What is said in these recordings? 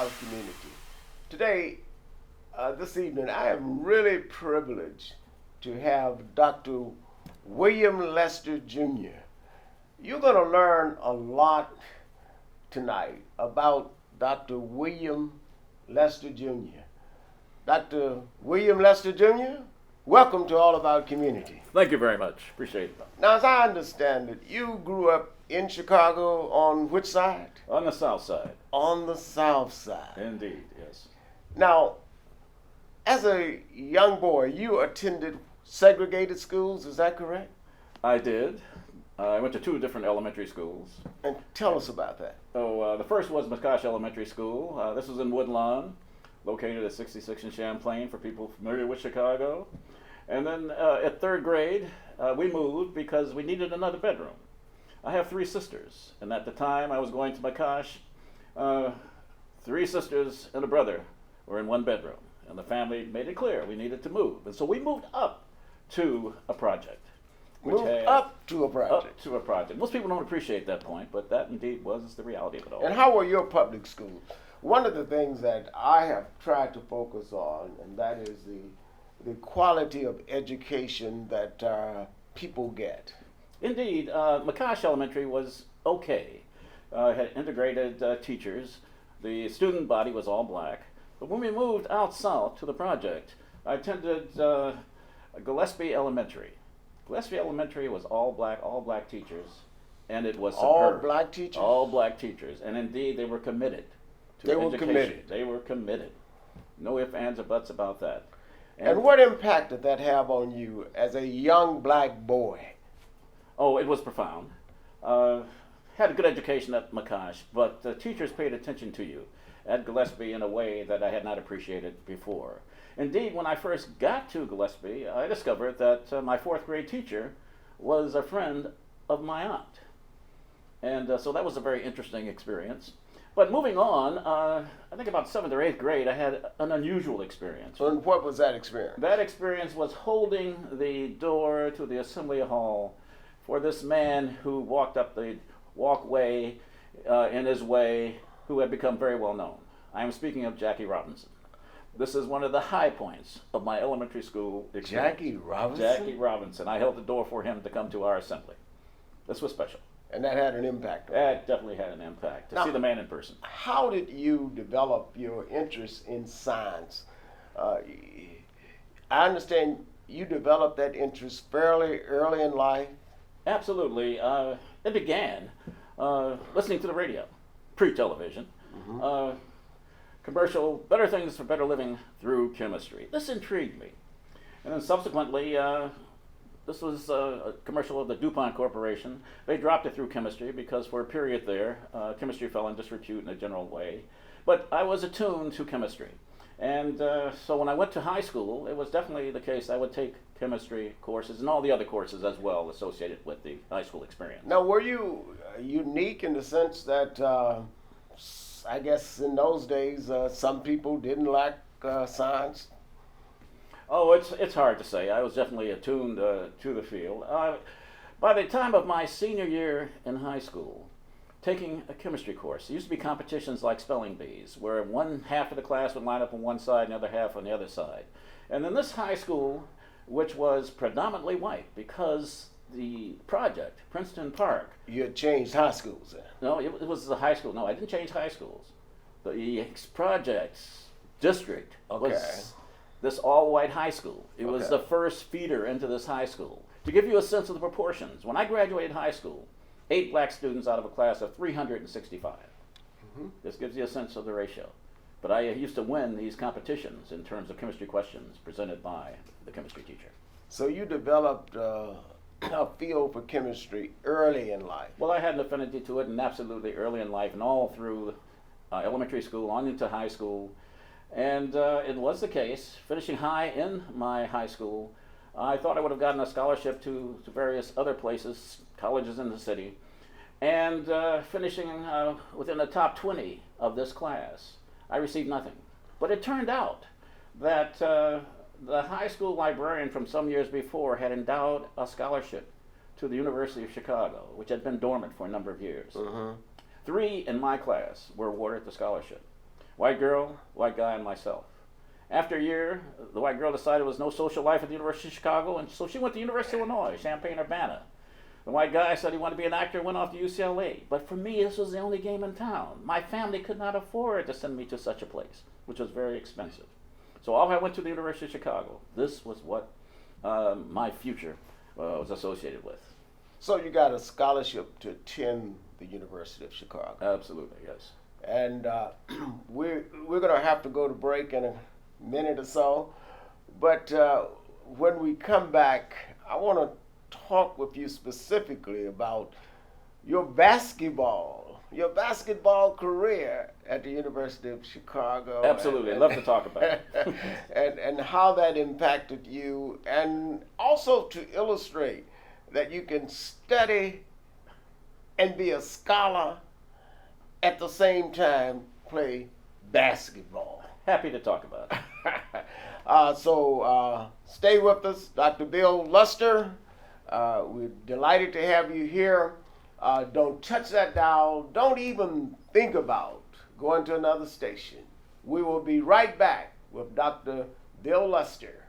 about community. Today, this evening, I am really privileged to have Dr. William Lester Jr. You're going to learn a lot tonight about Dr. William Lester Jr. Dr. William Lester Jr., welcome to All About Community. Thank you very much. Appreciate it. Now, as I understand it, you grew up in Chicago on which side? On the south side. On the south side. Indeed, yes. Now, as a young boy, you attended segregated schools, is that correct? I did. I went to two different elementary schools. And tell us about that. So the first was McCosh Elementary School. This was in Woodlawn, located at 66 in Champlain for people familiar with Chicago. And then at third grade, we moved because we needed another bedroom. I have three sisters, and at the time I was going to McCosh, three sisters and a brother were in one bedroom, and the family made it clear we needed to move. And so we moved up to a project. Up to a project. Up to a project. Most people don't appreciate that point, but that indeed was the reality of it all. And how were your public schools? One of the things that I have tried to focus on, and that is the quality of education that people get. Indeed, McCosh Elementary was okay. Had integrated teachers. The student body was all black. But when we moved out south to the project, I attended Gillespie Elementary. Gillespie Elementary was all black teachers, and it was superb. All black teachers? All black teachers, and indeed they were committed to education. Were committed. They were committed. No ifs, ands, or buts about that. And what impact did that have on you as a young black boy? Oh, it was profound. Had a good education at McCosh, but the teachers paid attention to you at Gillespie in a way that I had not appreciated before. Indeed, when I first got to Gillespie, I discovered that my fourth grade teacher was a friend of my aunt. And so that was a very interesting experience. But moving on, I think about 7th or 8th grade, I had an unusual experience. And what was that experience? That experience was holding the door to the assembly hall for this man who walked up the walkway in his way, who had become very well known. I am speaking of Jackie Robinson. This is one of the high points of my elementary school experience. Jackie Robinson? Jackie Robinson. I held the door for him to come to our assembly. This was special. And that had an impact on you? That definitely had an impact, to see the man in person. How did you develop your interest in science? I understand you developed that interest fairly early in life. Absolutely. It began listening to the radio, pre-television. Mm-hmm. Commercial, better things for better living through chemistry. This intrigued me. And then subsequently, this was a commercial of the DuPont Corporation. They dropped it through chemistry because for a period there, chemistry fell in disrepute in a general way. But I was attuned to chemistry. And so when I went to high school, it was definitely the case I would take chemistry courses and all the other courses as well associated with the high school experience. Now, were you unique in the sense that I guess in those days some people didn't like science? Oh, it's hard to say. I was definitely attuned to the field. By the time of my senior year in high school, taking a chemistry course, there used to be competitions like spelling bees, where one half of the class would line up on one side and the other half on the other side. And in this high school, which was predominantly white, because the project, Princeton Park. You had changed high schools then? No, it was the high school. No, I didn't change high schools. The project district was this all-white high school. It was the first feeder into this high school. To give you a sense of the proportions, when I graduated high school, 8 black students out of a class of 365. Mm-hmm. This gives you a sense of the ratio. But I used to win these competitions in terms of chemistry questions presented by the chemistry teacher. So you developed a feel for chemistry early in life? Well, I had an affinity to it, and absolutely early in life, and all through elementary school, on into high school. And it was the case, finishing high in my high school, I thought I would have gotten a scholarship to various other places, colleges in the city, and finishing within the top 20 of this class. I received nothing. But it turned out that the high school librarian from some years before had endowed a scholarship to the University of Chicago, which had been dormant for a number of years. 3 in my class were awarded the scholarship. White girl, white guy, and myself. After a year, the white girl decided there was no social life at the University of Chicago, and so she went to the University of Illinois, Champaign-Urbana. The white guy said he wanted to be an actor and went off to UCLA. But for me, this was the only game in town. My family could not afford to send me to such a place, which was very expensive. So off I went to the University of Chicago. This was what my future was associated with. So you got a scholarship to attend the University of Chicago. Absolutely, yes. And we're going to have to go to break in a minute or so. But when we come back, I want to talk with you specifically about your basketball career at the University of Chicago. Absolutely, I'd love to talk about it. and how that impacted you, and also to illustrate that you can study and be a scholar at the same time play basketball. Happy to talk about it. So stay with us, Dr. Bill Luster. We're delighted to have you here. Don't touch that dial. Don't even think about going to another station. We will be right back with Dr. Bill Luster.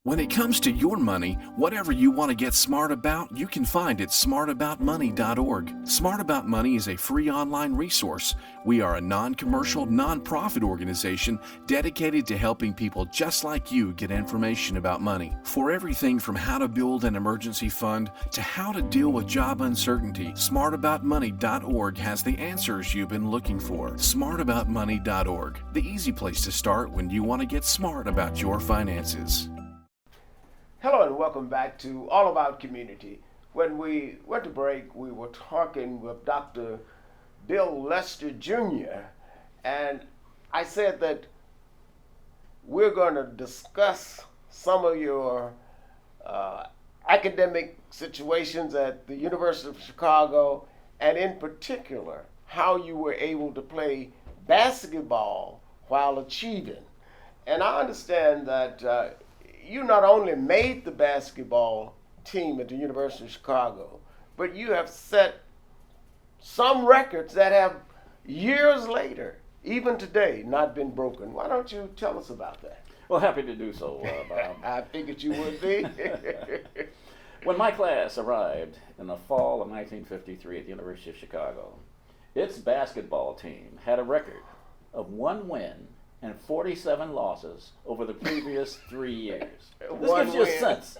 When it comes to your money, whatever you want to get smart about, you can find at smartaboutmoney.org. Smart About Money is a free online resource. We are a non-commercial, non-profit organization dedicated to helping people just like you get information about money. For everything from how to build an emergency fund to how to deal with job uncertainty, smartaboutmoney.org has the answers you've been looking for. Smartaboutmoney.org, the easy place to start when you want to get smart about your finances. Hello and welcome back to All About Community. When we went to break, we were talking with Dr. Bill Lester Jr. and I said that we're going to discuss some of your academic situations at the University of Chicago, and in particular, how you were able to play basketball while achieving. And I understand that you not only made the basketball team at the University of Chicago, but you have set some records that have years later, even today, not been broken. Why don't you tell us about that? Well, happy to do so, Bob. I figured you would be. When my class arrived in the fall of 1953 at the University of Chicago, its basketball team had a record of 1 win and 47 losses over the previous 3 years. This gives you a sense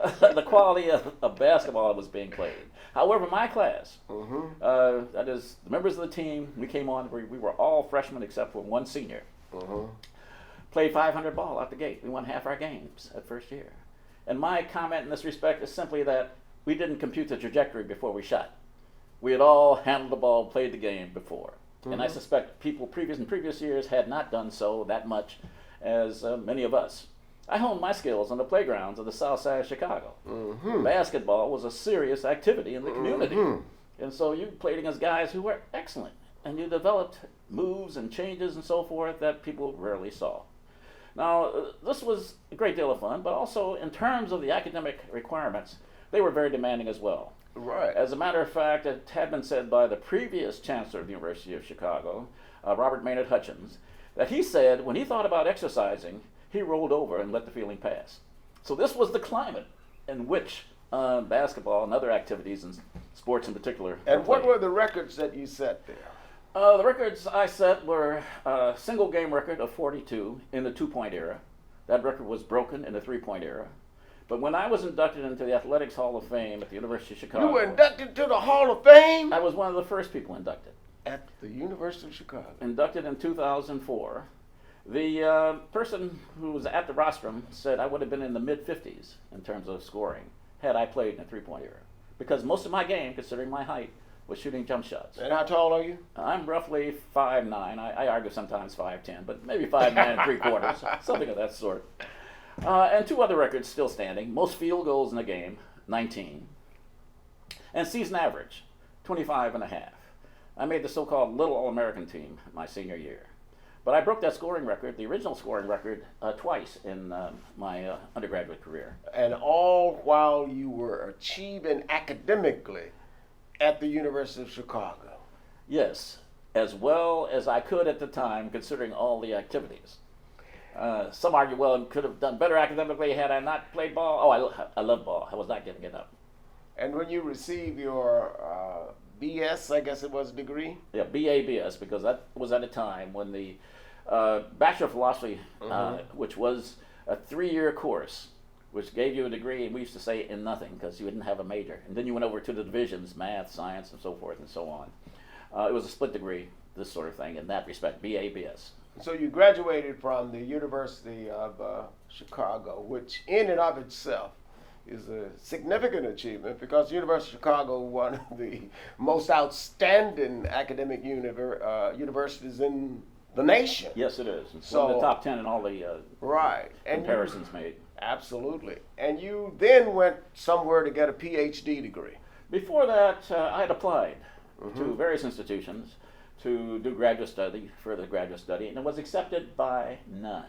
of the quality of basketball that was being played. However, my class, that is, the members of the team, we came on, we were all freshmen except for one senior, played 500 ball out the gate. We won half our games at first year. And my comment in this respect is simply that we didn't compute the trajectory before we shot. We had all handled the ball, played the game before. And I suspect people in previous years had not done so that much as many of us. I honed my skills on the playgrounds of the south side of Chicago. Basketball was a serious activity in the community. And so you played against guys who were excellent. And you developed moves and changes and so forth that people rarely saw. Now, this was a great deal of fun, but also in terms of the academic requirements, they were very demanding as well. Right. As a matter of fact, it had been said by the previous chancellor of the University of Chicago, Robert Maynard Hutchins, that he said when he thought about exercising, he rolled over and let the feeling pass. So this was the climate in which basketball and other activities and sports in particular. And what were the records that you set there? The records I set were a single game record of 42 in the 2-point era. That record was broken in the 3-point era. But when I was inducted into the Athletics Hall of Fame at the University of Chicago... You were inducted to the Hall of Fame? I was one of the first people inducted. At the University of Chicago? Inducted in 2004. The person who was at the rostrum said I would have been in the mid-50s in terms of scoring had I played in the 3-point era. Because most of my game, considering my height, was shooting jump shots. And how tall are you? I'm roughly 5'9". I argue sometimes 5'10", but maybe 5'9 3/4, something of that sort. And 2 other records still standing. Most field goals in a game, 19. And season average, 25.5. I made the so-called Little All-American team my senior year. But I broke that scoring record, the original scoring record, twice in my undergraduate career. And all while you were achieving academically at the University of Chicago. Yes. as well as I could at the time, considering all the activities. Some argue, well, I could have done better academically had I not played ball. Oh, I love ball. I was not giving it up. And when you receive your BS, I guess it was, degree? Yeah, BABS, because that was at a time when the Bachelor of Philosophy, which was a 3-year course, which gave you a degree, and we used to say in nothing because you didn't have a major. And then you went over to the divisions, math, science, and so forth and so on. It was a split degree, this sort of thing, in that respect, BABS. So you graduated from the University of Chicago, which in and of itself is a significant achievement because the University of Chicago is one of the most outstanding academic universities in the nation. Yes, it is. It's So, one of the top 10 in all the right. And comparisons made. Absolutely. And you then went somewhere to get a PhD degree. Before that, I had applied to various institutions to do further graduate study, and it was accepted by none.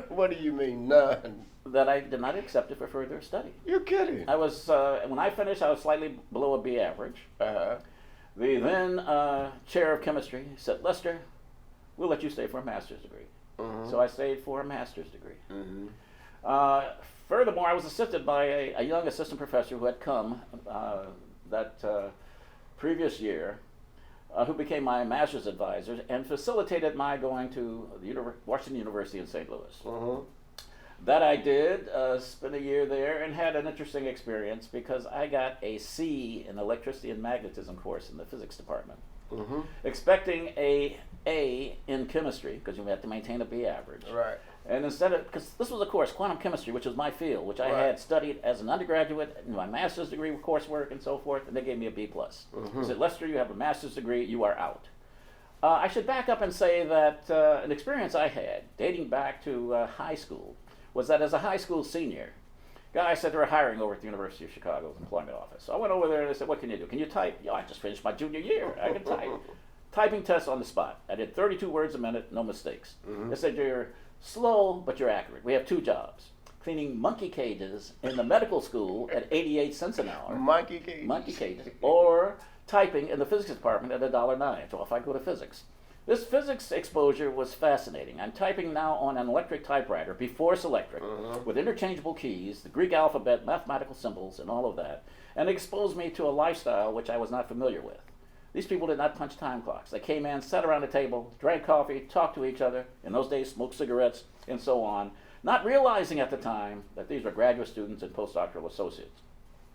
What do you mean, none? That I did not accept it for further study. You're kidding. I was, when I finished, I was slightly below a B average. Uh-huh. The then chair of chemistry said, Lester, we'll let you stay for a master's degree. So I stayed for a master's degree. Furthermore, I was assisted by a young assistant professor who had come that previous year, who became my master's advisor and facilitated my going to the Washington University in St. Louis. That I did, spent a year there and had an interesting experience because I got a C in electricity and magnetism course in the physics department. Expecting a A in chemistry because you had to maintain a B average. Right. And instead of, because this was a course, quantum chemistry, which was my field, which I had studied as an undergraduate in my master's degree with coursework and so forth, and they gave me a B+. They said, Lester, you have a master's degree, you are out. I should back up and say that an experience I had, dating back to high school, was that as a high school senior, guys said they were hiring over at the University of Chicago's employment office. So I went over there and they said, what can you do? Can you type? I just finished my junior year. I can type. Typing tests on the spot. I did 32 words a minute, no mistakes. They said, you're slow, but you're accurate. We have 2 jobs. Cleaning monkey cages in the medical school at 88 cents an hour. Monkey cages. Monkey cages. Or typing in the physics department at $1.09. So if I go to physics. This physics exposure was fascinating. I'm typing now on an electric typewriter, before Selectric, with interchangeable keys, the Greek alphabet, mathematical symbols, and all of that, and it exposed me to a lifestyle which I was not familiar with. These people did not punch time clocks. They came in, sat around a table, drank coffee, talked to each other, in those days smoked cigarettes, and so on, not realizing at the time that these were graduate students and postdoctoral associates.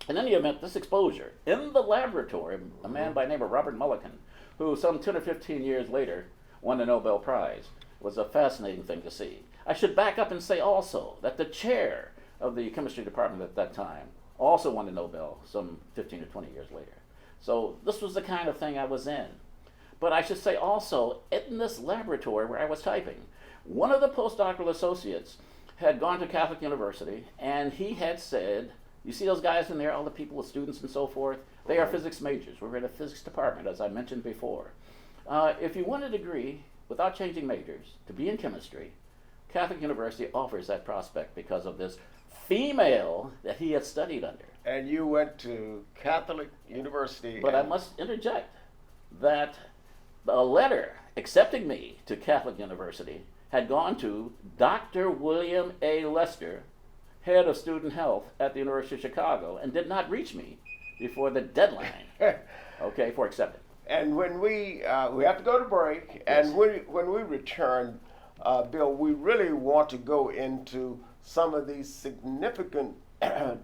In any event, this exposure, in the laboratory, a man by the name of Robert Mulliken, who some 10 or 15 years later won the Nobel Prize, was a fascinating thing to see. I should back up and say also that the chair of the chemistry department at that time also won the Nobel some 15 or 20 years later. So this was the kind of thing I was in. But I should say also, in this laboratory where I was typing, one of the postdoctoral associates had gone to Catholic University, and he had said, you see those guys in there, all the people with students and so forth? They are physics majors. We're in a physics department, as I mentioned before. If you want a degree without changing majors to be in chemistry, Catholic University offers that prospect because of this female that he had studied under. And you went to Catholic University. But I must interject that a letter accepting me to Catholic University had gone to Dr. William A. Lester, head of student health at the University of Chicago, and did not reach me before the deadline, for accepting. And when we have to go to break, and when we return, Bill, we really want to go into some of these significant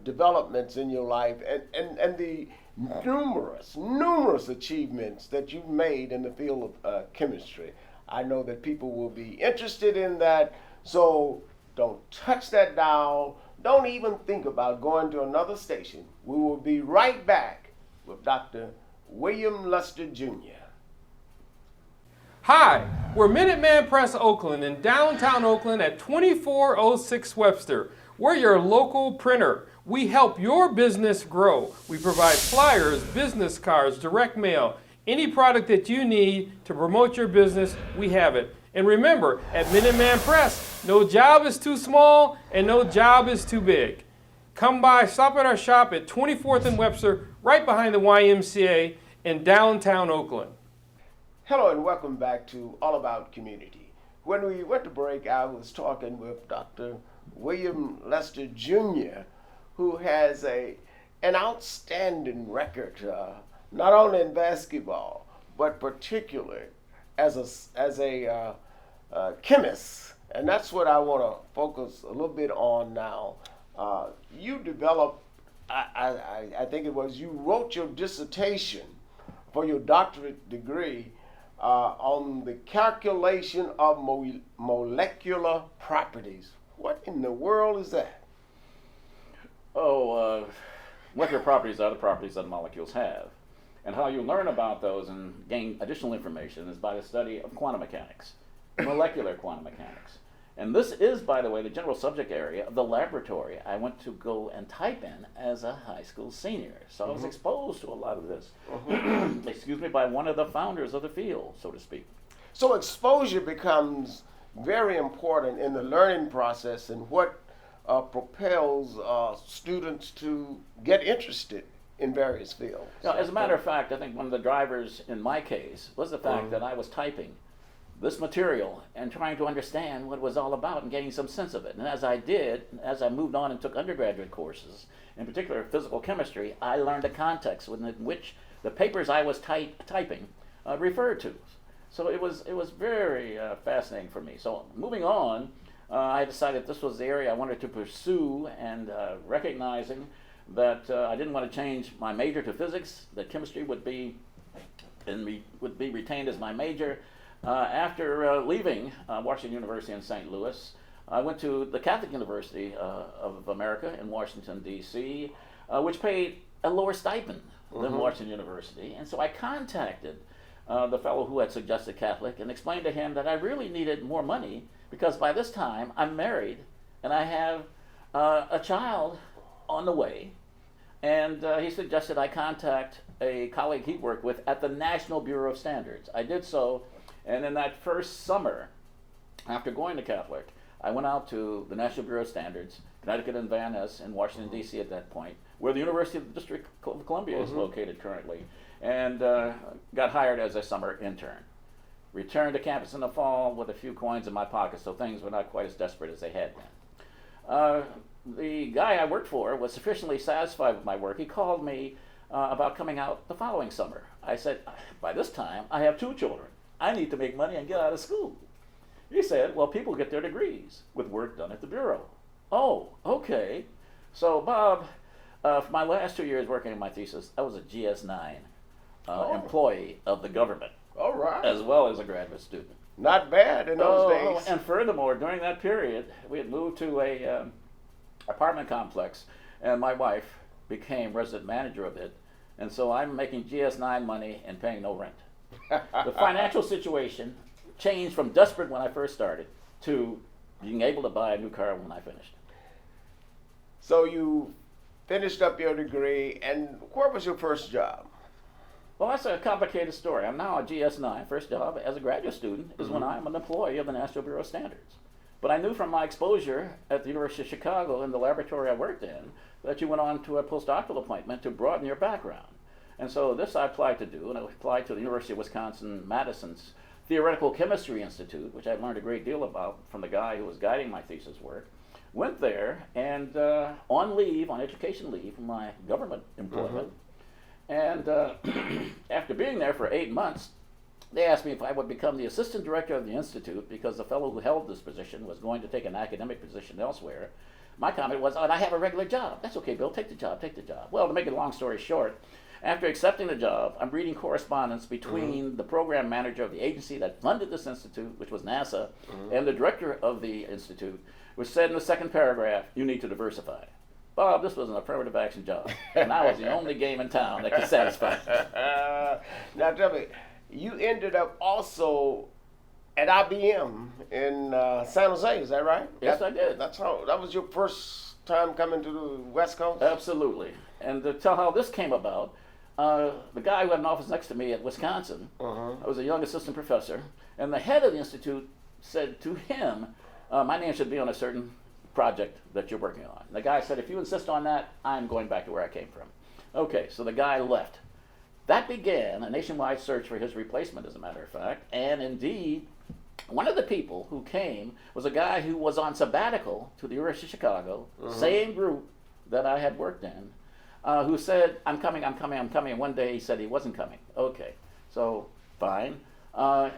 developments in your life and the numerous achievements that you've made in the field of chemistry. I know that people will be interested in that, so don't touch that dial. Don't even think about going to another station. We will be right back with Dr. William Lester Jr. Hi, we're Minuteman Press Oakland in downtown Oakland at 2406 Webster. We're your local printer. We help your business grow. We provide flyers, business cards, direct mail, any product that you need to promote your business, we have it. And remember, at Minuteman Press, no job is too small and no job is too big. Come by, stop at our shop at 24th and Webster, right behind the YMCA in downtown Oakland. Hello and welcome back to All About Community. When we went to break, I was talking with Dr. William Lester Jr., who has an outstanding record, not only in basketball, but particularly as a chemist. And that's what I want to focus a little bit on now. You developed, I think it was, you wrote your dissertation for your doctorate degree on the calculation of molecular properties. What in the world is that? Molecular properties are the properties that molecules have. And how you learn about those and gain additional information is by the study of quantum mechanics, molecular quantum mechanics. And this is, by the way, the general subject area of the laboratory I went to go and type in as a high school senior. So I was exposed to a lot of this, excuse me, by one of the founders of the field, so to speak. So exposure becomes very important in the learning process and what propels students to get interested in various fields. Now, as a matter of fact, I think one of the drivers in my case was the fact that I was typing this material and trying to understand what it was all about and getting some sense of it. And as I did, as I moved on and took undergraduate courses, in particular physical chemistry, I learned the context within which the papers I was typing referred to. So it was very fascinating for me. So moving on, I decided this was the area I wanted to pursue, and recognizing that I didn't want to change my major to physics, that chemistry would be retained as my major. After leaving Washington University in St. Louis, I went to the Catholic University of America in Washington, D.C., which paid a lower stipend than Washington University. And so I contacted the fellow who had suggested Catholic and explained to him that I really needed more money because by this time I'm married and I have a child on the way. And he suggested I contact a colleague he worked with at the National Bureau of Standards. I did so. And in that first summer, after going to Catholic, I went out to the National Bureau of Standards, Connecticut and Van Ness in Washington, D.C. at that point, where the University of the District of Columbia is located currently, and got hired as a summer intern. Returned to campus in the fall with a few coins in my pocket, so things were not quite as desperate as they had been. The guy I worked for was sufficiently satisfied with my work. He called me about coming out the following summer. I said, by this time, I have 2 children. I need to make money and get out of school. He said, well, people get their degrees with work done at the Bureau. Oh, okay. So, Bob, for my last 2 years working on my thesis, I was a GS9 employee of the government. All right. As well as a graduate student. Not bad in those days. And furthermore, during that period, we had moved to a apartment complex, and my wife became resident manager of it. And so I'm making GS9 money and paying no rent. The financial situation changed from desperate when I first started to being able to buy a new car when I finished. So you finished up your degree, and where was your first job? Well, that's a complicated story. I'm now a GS9. First job as a graduate student is when I'm an employee of the National Bureau of Standards. But I knew from my exposure at the University of Chicago in the laboratory I worked in that you went on to a postdoctoral appointment to broaden your background. And so this I applied to do, and I applied to the University of Wisconsin-Madison's Theoretical Chemistry Institute, which I learned a great deal about from the guy who was guiding my thesis work. Went there, and on leave, on education leave from my government employment, and after being there for 8 months, they asked me if I would become the assistant director of the institute because the fellow who held this position was going to take an academic position elsewhere. My comment was, oh, I have a regular job. That's okay, Bill, take the job, take the job. Well, to make a long story short, after accepting the job, I'm reading correspondence between the program manager of the agency that funded this institute, which was NASA, and the director of the institute, which said in the second paragraph, you need to diversify. Bob, this was an affirmative action job, and I was the only game in town that could satisfy. Now tell me, you ended up also at IBM in San Jose, is that right? Yes, I did. That was your first time coming to the West Coast? Absolutely. And to tell how this came about, the guy who had an office next to me at Wisconsin, I was a young assistant professor, and the head of the institute said to him, my name should be on a certain project that you're working on. And the guy said, if you insist on that, I'm going back to where I came from. Okay, so the guy left. that began a nationwide search for his replacement, as a matter of fact. And indeed, one of the people who came was a guy who was on sabbatical to the University of Chicago, same group that I had worked in, who said, I'm coming. And one day he said he wasn't coming. Okay, so fine.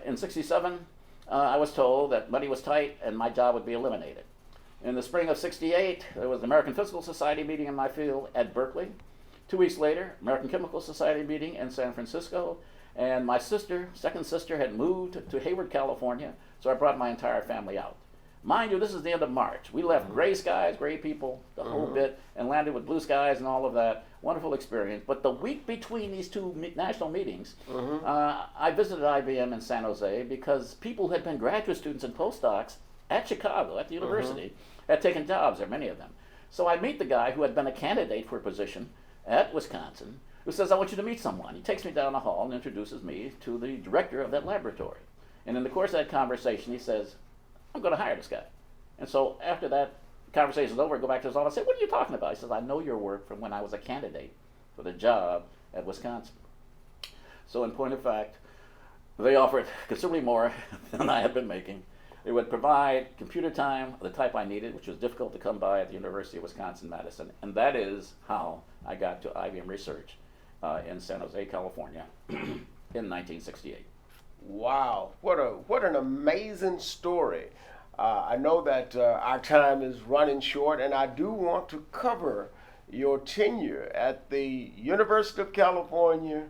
In 67, I was told that money was tight and my job would be eliminated. In the spring of 68, there was the American Physical Society meeting in my field at Berkeley. 2 weeks later, American Chemical Society meeting in San Francisco. And my sister, second sister, had moved to Hayward, California, so I brought my entire family out. Mind you, this is the end of March. We left gray skies, gray people, the whole bit, and landed with blue skies and all of that. Wonderful experience. But the week between these two national meetings, I visited IBM in San Jose because people who had been graduate students and postdocs at Chicago, at the university, had taken jobs there, many of them. So I meet the guy who had been a candidate for a position at Wisconsin, who says, I want you to meet someone. He takes me down the hall and introduces me to the director of that laboratory. And in the course of that conversation, he says, I'm going to hire this guy. And so after that conversation is over, I go back to his office and say, what are you talking about? He says, I know your work from when I was a candidate for the job at Wisconsin. So in point of fact, they offered considerably more than I had been making. They would provide computer time of the type I needed, which was difficult to come by at the University of Wisconsin-Madison. And that is how I got to IBM Research in San Jose, California in 1968. Wow, what an amazing story. I know that our time is running short, and I do want to cover your tenure at the University of California,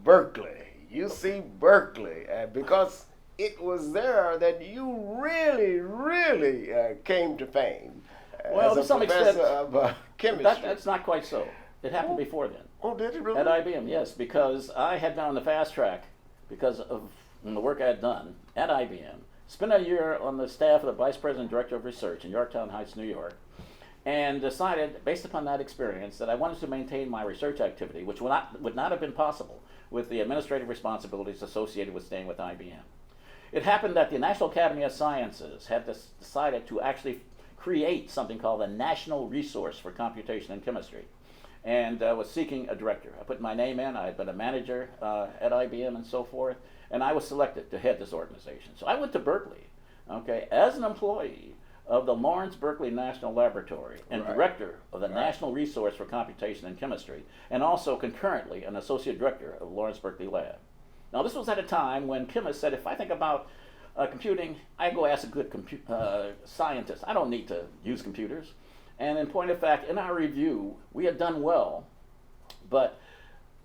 Berkeley, UC Berkeley, because it was there that you really came to fame Well, as to a some professor extent, of chemistry. that's not quite so. It happened before then. Oh, did it really? At IBM, yes, because I had been on the fast track because of the work I had done at IBM. Spent a year on the staff of the Vice President Director of Research in Yorktown Heights, New York, and decided, based upon that experience, that I wanted to maintain my research activity, which would not have been possible with the administrative responsibilities associated with staying with IBM. It happened that the National Academy of Sciences had decided to actually create something called a National Resource for Computation and Chemistry, and was seeking a director. I put my name in. I had been a manager at IBM and so forth, and I was selected to head this organization. So I went to Berkeley, okay, as an employee of the Lawrence Berkeley National Laboratory and director of the National Resource for Computation and Chemistry, and also concurrently an associate director of Lawrence Berkeley Lab. Now this was at a time when chemists said, if I think about computing, I go ask a good scientist. I don't need to use computers. And in point of fact, in our review, we had done well, but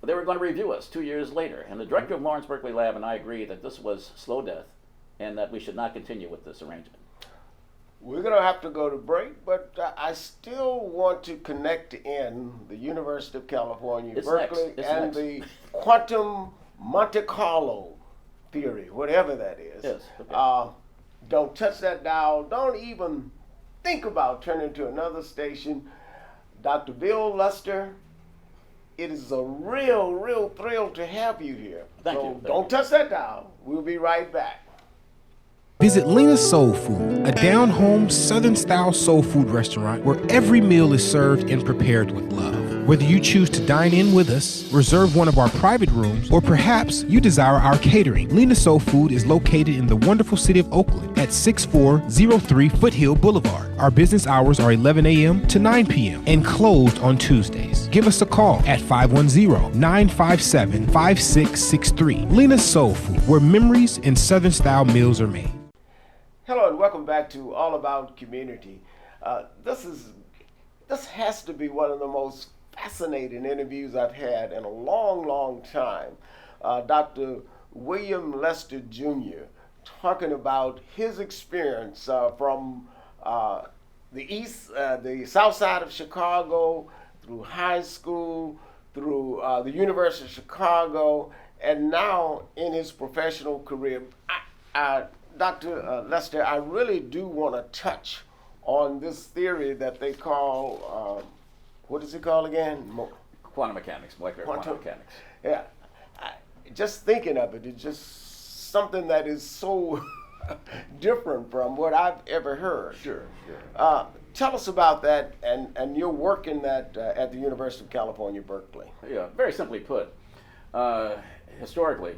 they were going to review us 2 years later. And the director of Lawrence Berkeley Lab and I agreed that this was slow death and that we should not continue with this arrangement. We're going to have to go to break, but I still want to connect in the University of California, Berkeley, and the quantum Monte Carlo theory, whatever that is. Yes. Okay. Don't touch that dial. Don't even think about turning to another station. Dr. Bill Luster, it is a real thrill to have you here. Thank so you. Don't touch that dial. We'll be right back. Visit Lena's Soul Food, a down-home, Southern-style soul food restaurant where every meal is served and prepared with love. Whether you choose to dine in with us, reserve one of our private rooms, or perhaps you desire our catering, Lena's Soul Food is located in the wonderful city of Oakland at 6403 Foothill Boulevard. Our business hours are 11 a.m. to 9 p.m. and closed on Tuesdays. Give us a call at 510-957-5663. Lena's Soul Food, where memories and Southern-style meals are made. Hello and welcome back to All About Community. This has to be one of the most fascinating interviews I've had in a long time. Dr. William Lester Jr. talking about his experience from the south side of Chicago, through high school, through the University of Chicago, and now in his professional career. Dr. Lester, I really do want to touch on this theory that they call, what is it called again? Quantum mechanics, molecular quantum mechanics. Yeah. Just thinking of it, it's just something that is so different from what I've ever heard. Sure. Tell us about that and your work in that at the University of California, Berkeley. Yeah, very simply put, Historically,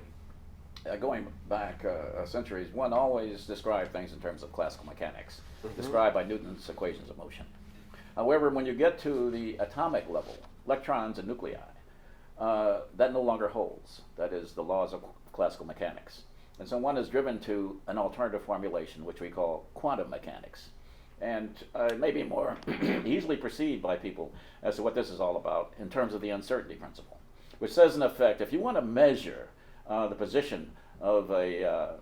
going back centuries, one always described things in terms of classical mechanics, described by Newton's equations of motion. However, when you get to the atomic level, electrons and nuclei, that no longer holds. That is the laws of classical mechanics. And so one is driven to an alternative formulation, which we call quantum mechanics. And it may be more easily perceived by people as to what this is all about in terms of the uncertainty principle, which says, in effect, if you want to measure the position of a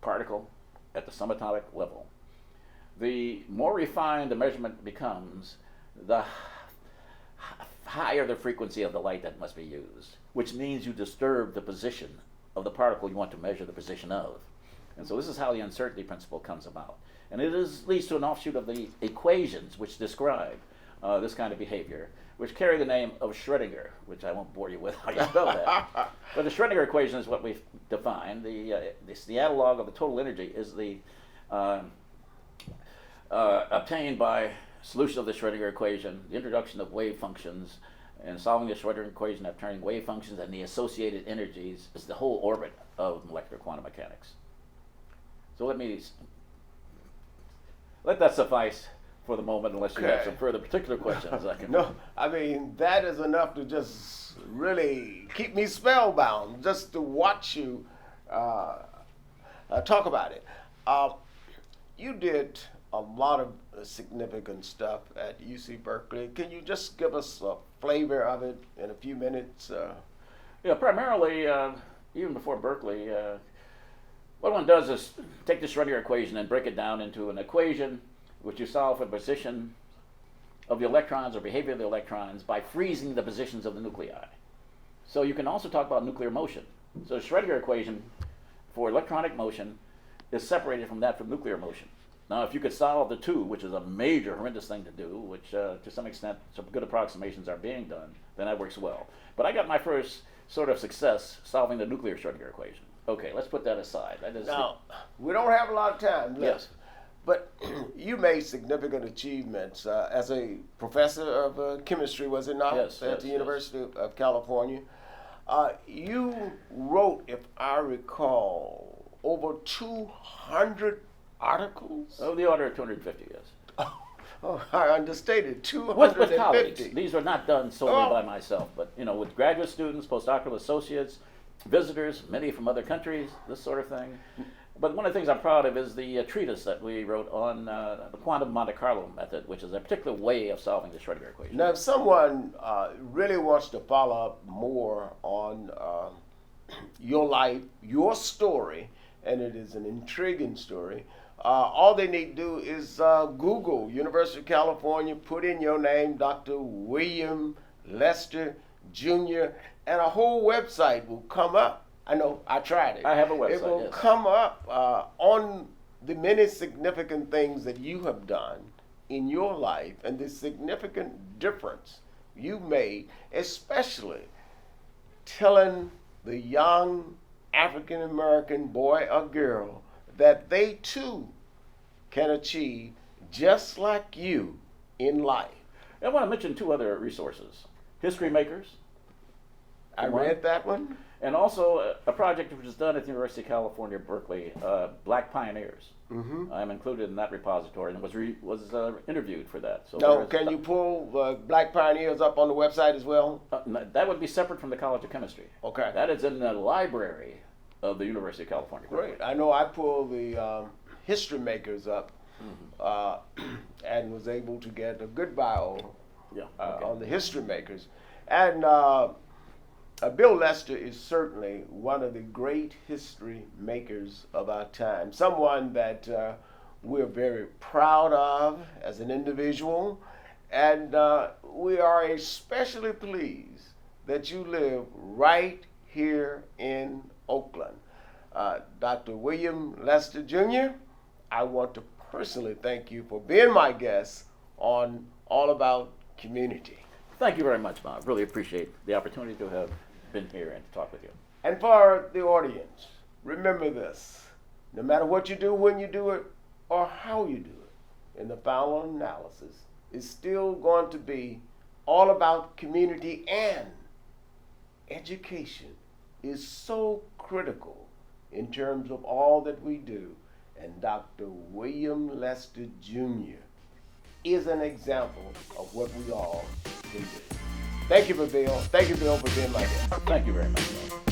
particle at the subatomic level, the more refined the measurement becomes, the higher the frequency of the light that must be used, which means you disturb the position of the particle you want to measure the position of. And so this is how the uncertainty principle comes about. And it leads to an offshoot of the equations which describe this kind of behavior, which carry the name of Schrödinger, which I won't bore you with how you spell that. But the Schrödinger equation is what we've defined. The analog of the total energy is the obtained by solution of the Schrödinger equation, the introduction of wave functions, and solving the Schrödinger equation, obtaining wave functions and the associated energies is the whole orbit of molecular quantum mechanics. So let that suffice for the moment, unless you have some further particular questions. No, I mean, that is enough to just really keep me spellbound, just to watch you talk about it. You did a lot of significant stuff at UC Berkeley. Can you just give us a flavor of it in a few minutes? Yeah, primarily, even before Berkeley, what one does is take the Schrödinger equation and break it down into an equation which you solve for the position of the electrons or behavior of the electrons by freezing the positions of the nuclei. So you can also talk about nuclear motion. So the Schrödinger equation for electronic motion is separated from that for nuclear motion. Now, if you could solve the two, which is a major, horrendous thing to do, which to some extent some good approximations are being done, then that works well. But I got my first sort of success solving the nuclear Schrödinger equation. Okay, let's put that aside. That is now, we don't have a lot of time left. Yes. But you made significant achievements as a professor of chemistry, was it not? Yes, at the University of California. You wrote, if I recall, over 200 articles? Oh, the order of 250, yes. Oh, I understated. 250. With colleagues. These are not done solely by myself, but with graduate students, postdoctoral associates, visitors, many from other countries, this sort of thing. But one of the things I'm proud of is the treatise that we wrote on the quantum Monte Carlo method, which is a particular way of solving the Schrödinger equation. Now, if someone really wants to follow up more on your life, your story, and it is an intriguing story, all they need to do is Google University of California, put in your name, Dr. William Lester Jr., and a whole website will come up. I know, I tried it. I have a website, It will yes. come up on the many significant things that you have done in your life and the significant difference you made, especially telling the young African American boy or girl that they too can achieve just like you in life. I want to mention two other resources. History Makers. I read that one. And also a project which was done at the University of California, Berkeley, Black Pioneers. Mm-hmm. I'm included in that repository and was interviewed for that. So now, can you pull Black Pioneers up on the website as well? That would be separate from the College of Chemistry. Okay. That is in the library of the University of California. Great. I know I pulled the History Makers up and was able to get a good bio on the History Makers. And Bill Lester is certainly one of the great history makers of our time, someone that we're very proud of as an individual, and we are especially pleased that you live right here in Oakland. Dr. William Lester Jr., I want to personally thank you for being my guest on All About Community. Thank you very much, Bob. Really appreciate the opportunity to have been here and to talk with you. And for the audience, remember this: no matter what you do, when you do it, or how you do it, in the final analysis, it's still going to be all about community and education is so critical in terms of all that we do. And Dr. William Lester Jr. is an example of what we all can do. Thank you, Bill. Thank you, Bill, for being my guest. Thank you very much.